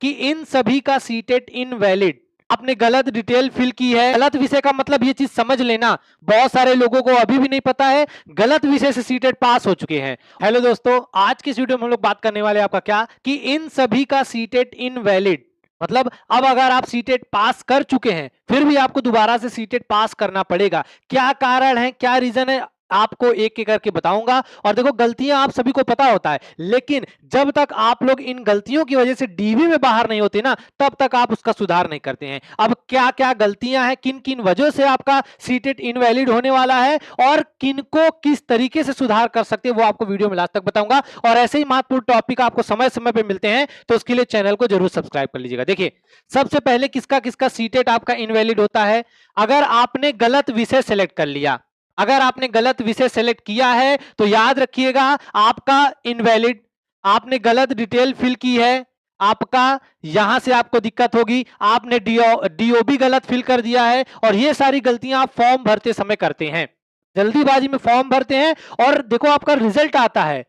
कि इन सभी का सीटेट इनवैलिड। आपने गलत डिटेल फिल की है। गलत विषय का मतलब ये चीज समझ लेना, बहुत सारे लोगों को अभी भी नहीं पता है, गलत विषय से सीटेट पास हो चुके हैं। हेलो दोस्तों, आज की इस वीडियो में हम लोग बात करने वाले हैं आपका क्या कि इन सभी का सीटेट इनवैलिड। मतलब अब अगर आप सीटेट पास कर चुके हैं फिर भी आपको दोबारा से सीटेट पास करना पड़ेगा। क्या कारण है, क्या रीजन है, आपको एक एक करके बताऊंगा। और देखो, गलतियां आप सभी को पता होता है, लेकिन जब तक आप लोग इन गलतियों की वजह से डीवी में बाहर नहीं होते ना, तब तक आप उसका सुधार नहीं करते हैं। अब क्या क्या गलतियां हैं, किन किन वजह से आपका सीटेट इनवैलिड होने वाला है और किनको किस तरीके से सुधार कर सकते हैं, वो आपको वीडियो में लास्ट तक बताऊंगा। और ऐसे ही महत्वपूर्ण टॉपिक आपको समय समय पर मिलते हैं, तो उसके लिए चैनल को जरूर सब्सक्राइब कर लीजिएगा। देखिए, सबसे पहले किसका किसका सीटेट आपका इनवैलिड होता है। अगर आपने गलत विषय सेलेक्ट कर लिया, अगर आपने गलत विषय सेलेक्ट किया है तो याद रखिएगा आपका इनवैलिड। आपने गलत डिटेल फिल की है, आपका यहां से आपको दिक्कत होगी। आपने डीओबी गलत फिल कर दिया है, और ये सारी गलतियां आप फॉर्म भरते समय करते हैं, जल्दीबाजी में फॉर्म भरते हैं और देखो आपका रिजल्ट आता है,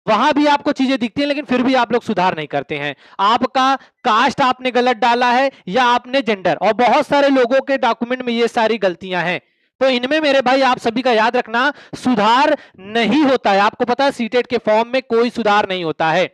वहां भी आपको चीजें दिखती हैं, लेकिन फिर भी आप लोग सुधार नहीं करते हैं। आपका कास्ट आपने गलत डाला है या आपने जेंडर, और बहुत सारे लोगों के डॉक्यूमेंट में ये सारी गलतियां हैं। तो इनमें मेरे भाई आप सभी का याद रखना, सुधार नहीं होता है। आपको पता है सीटेट के फॉर्म में कोई सुधार नहीं होता है।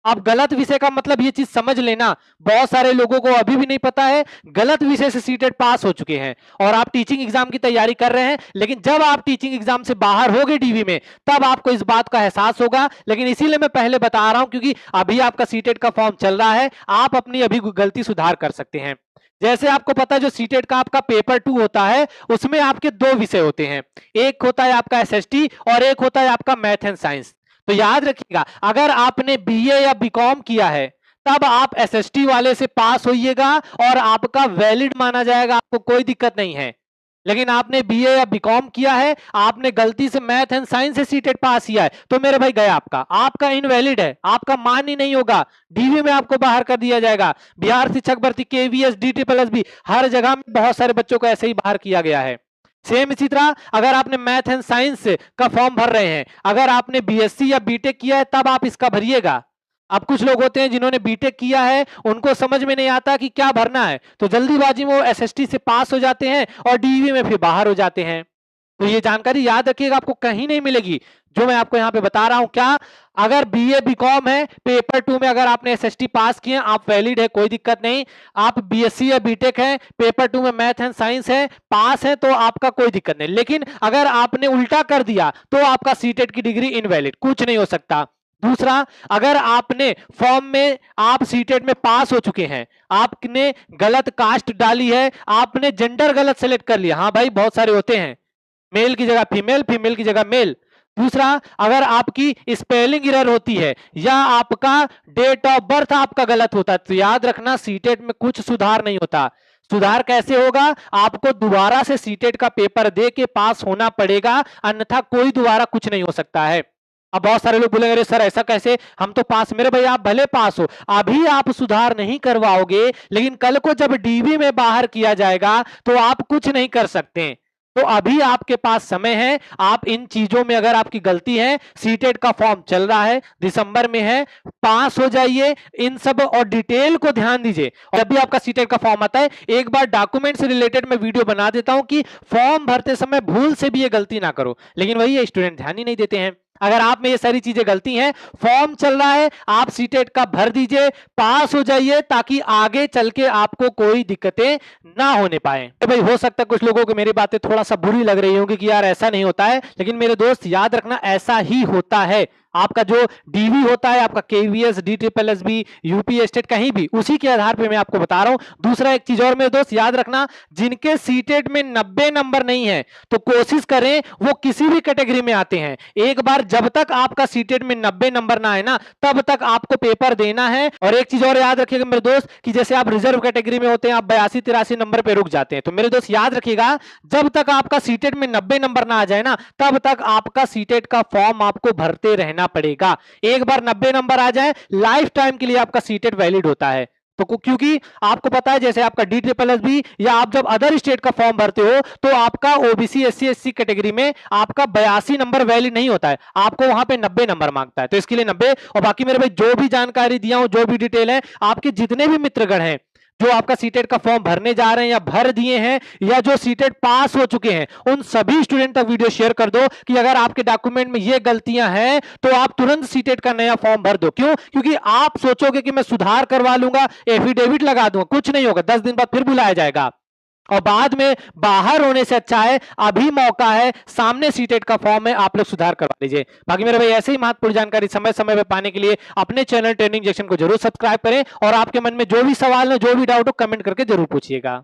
अब गलत विषय का मतलब ये चीज समझ लेना, बहुत सारे लोगों को अभी भी नहीं पता है, गलत विषय से सीटेट पास हो चुके हैं और आप टीचिंग एग्जाम की तैयारी कर रहे हैं, लेकिन जब आप टीचिंग एग्जाम से बाहर होगे डीवी में, तब आपको इस बात का एहसास होगा। लेकिन इसीलिए मैं पहले बता रहा हूं, क्योंकि अभी आपका सीटेट का फॉर्म चल रहा है, आप अपनी अभी गलती सुधार कर सकते हैं। जैसे आपको पता है जो सीटेट का आपका पेपर 2 होता है, उसमें आपके दो विषय होते हैं, एक होता है आपका एसएसटी और एक होता है आपका मैथ एंड साइंस। तो याद रखिएगा, अगर आपने बीए या बीकॉम किया है तब आप एसएसटी वाले से पास होइएगा और आपका वैलिड माना जाएगा, आपको कोई दिक्कत नहीं है। लेकिन आपने बीए या बीकॉम किया है, आपने गलती से मैथ एंड साइंस से सीटेट पास किया है, तो मेरे भाई गया आपका, आपका इनवैलिड है, आपका मान ही नहीं होगा, डीवी में आपको बाहर कर दिया जाएगा। बिहार शिक्षक भर्ती, केवीएस, DSSB, हर जगह में बहुत सारे बच्चों को ऐसे ही बाहर किया गया है। सेम इसी तरह अगर आपने मैथ एंड साइंस का फॉर्म भर रहे हैं, अगर आपने बीएससी या बीटेक किया है, तब आप इसका भरिएगा। अब कुछ लोग होते हैं जिन्होंने बीटेक किया है, उनको समझ में नहीं आता कि क्या भरना है, तो जल्दीबाजी में वो एसएसटी से पास हो जाते हैं और डीवी में फिर बाहर हो जाते हैं। तो ये जानकारी याद रखिएगा, आपको कहीं नहीं मिलेगी जो मैं आपको यहाँ पे बता रहा हूं। क्या, अगर बीए बीकॉम है, पेपर 2 में अगर आपने एसएसटी पास किए, आप वैलिड है, कोई दिक्कत नहीं। आप बीएससी या बीटेक है, पेपर 2 में मैथ एंड साइंस है, पास है, तो आपका कोई दिक्कत नहीं। लेकिन अगर आपने उल्टा कर दिया तो आपका सीटेट की डिग्री इनवैलिड, कुछ नहीं हो सकता। दूसरा, अगर आपने फॉर्म में आप सीटेट में पास हो चुके हैं, आपने गलत कास्ट डाली है, आपने जेंडर गलत सेलेक्ट कर लिया, हाँ भाई बहुत सारे होते हैं, मेल की जगह फीमेल, फीमेल की जगह मेल। दूसरा, अगर आपकी स्पेलिंग एरर होती है या आपका डेट ऑफ बर्थ आपका गलत होता है, तो याद रखना सीटेट में कुछ सुधार नहीं होता। सुधार कैसे होगा, आपको दोबारा से सीटेट का पेपर दे के पास होना पड़ेगा, अन्यथा कोई दोबारा कुछ नहीं हो सकता है। अब बहुत सारे लोग बोलेंगे अरे सर ऐसा कैसे, हम तो पास, मेरे भाई आप भले पास हो, अभी आप सुधार नहीं करवाओगे, लेकिन कल को जब डीवी में बाहर किया जाएगा तो आप कुछ नहीं कर सकते। तो अभी आपके पास समय है, आप इन चीजों में अगर आपकी गलती है, सीटेट का फॉर्म चल रहा है, दिसंबर में है, पास हो जाइए इन सब और डिटेल को ध्यान दीजिए। और जब भी आपका सीटेट का फॉर्म आता है, एक बार डॉक्यूमेंट से रिलेटेड मैं वीडियो बना देता हूं कि फॉर्म भरते समय भूल से भी ये गलती ना करो, लेकिन वही स्टूडेंट ध्यान ही नहीं देते हैं। अगर आप में ये सारी चीजें गलती हैं, फॉर्म चल रहा है, आप सीटेट का भर दीजिए, पास हो जाइए, ताकि आगे चल के आपको कोई दिक्कतें ना होने पाए। भाई हो सकता है कुछ लोगों को मेरी बातें थोड़ा सा बुरी लग रही होंगी कि यार ऐसा नहीं होता है, लेकिन मेरे दोस्त याद रखना ऐसा ही होता है। आपका जो डीवी होता है, आपका केवीएस, DSSB, यूपी स्टेट, कहीं भी उसी के आधार पे मैं आपको बता रहा हूं। दूसरा एक चीज और मेरे दोस्त याद रखना, जिनके सीटेट में 90 नंबर नहीं है, तो कोशिश करें वो किसी भी कैटेगरी में आते हैं, एक बार जब तक आपका सीटेट में 90 नंबर ना आए ना, तब तक आपको पेपर देना है। और एक चीज और याद रखिएगा मेरे दोस्त, कि जैसे आप रिजर्व कैटेगरी में होते हैं, आप 82-83 नंबर पे रुक जाते हैं, तो मेरे दोस्त याद रखिएगा, जब तक आपका सीटेट में 90 नंबर ना आ जाए ना, तब तक आपका सीटेट का फॉर्म आपको भरते रहना पड़ेगा। एक बार 90 नंबर आ जाए, लाइफ टाइम के लिए आपका सीटेट वैलिड होता है। तो क्योंकि आपको पता है जैसे आपका DSSB या आप जब अदर स्टेट का फॉर्म भरते हो तो आपका ओबीसी SC SC कैटेगरी में आपका 82 नंबर वैलिड नहीं होता है, आपको वहां पे 90 नंबर मांगता है। तो इसके लिए 90। और बाकी मेरे भाई जो भी जानकारी दिया हूं, जो भी डिटेल है, आपके जितने भी मित्रगण हैं जो आपका सीटेट का फॉर्म भरने जा रहे हैं या भर दिए हैं या जो सीटेट पास हो चुके हैं, उन सभी स्टूडेंट तक वीडियो शेयर कर दो कि अगर आपके डॉक्यूमेंट में ये गलतियां हैं तो आप तुरंत सीटेट का नया फॉर्म भर दो। क्यों? क्योंकि आप सोचोगे कि मैं सुधार करवा लूंगा, एफिडेविट लगा दूंगा, कुछ नहीं होगा, 10 दिन बाद फिर बुलाया जाएगा और बाद में बाहर होने से अच्छा है अभी मौका है, सामने सीटेट का फॉर्म है, आप लोग सुधार करवा लीजिए। बाकी मेरे भाई ऐसे ही महत्वपूर्ण जानकारी समय समय पर पाने के लिए अपने चैनल ट्रेनिंग जंक्शन को जरूर सब्सक्राइब करें और आपके मन में जो भी सवाल है, जो भी डाउट हो, कमेंट करके जरूर पूछिएगा।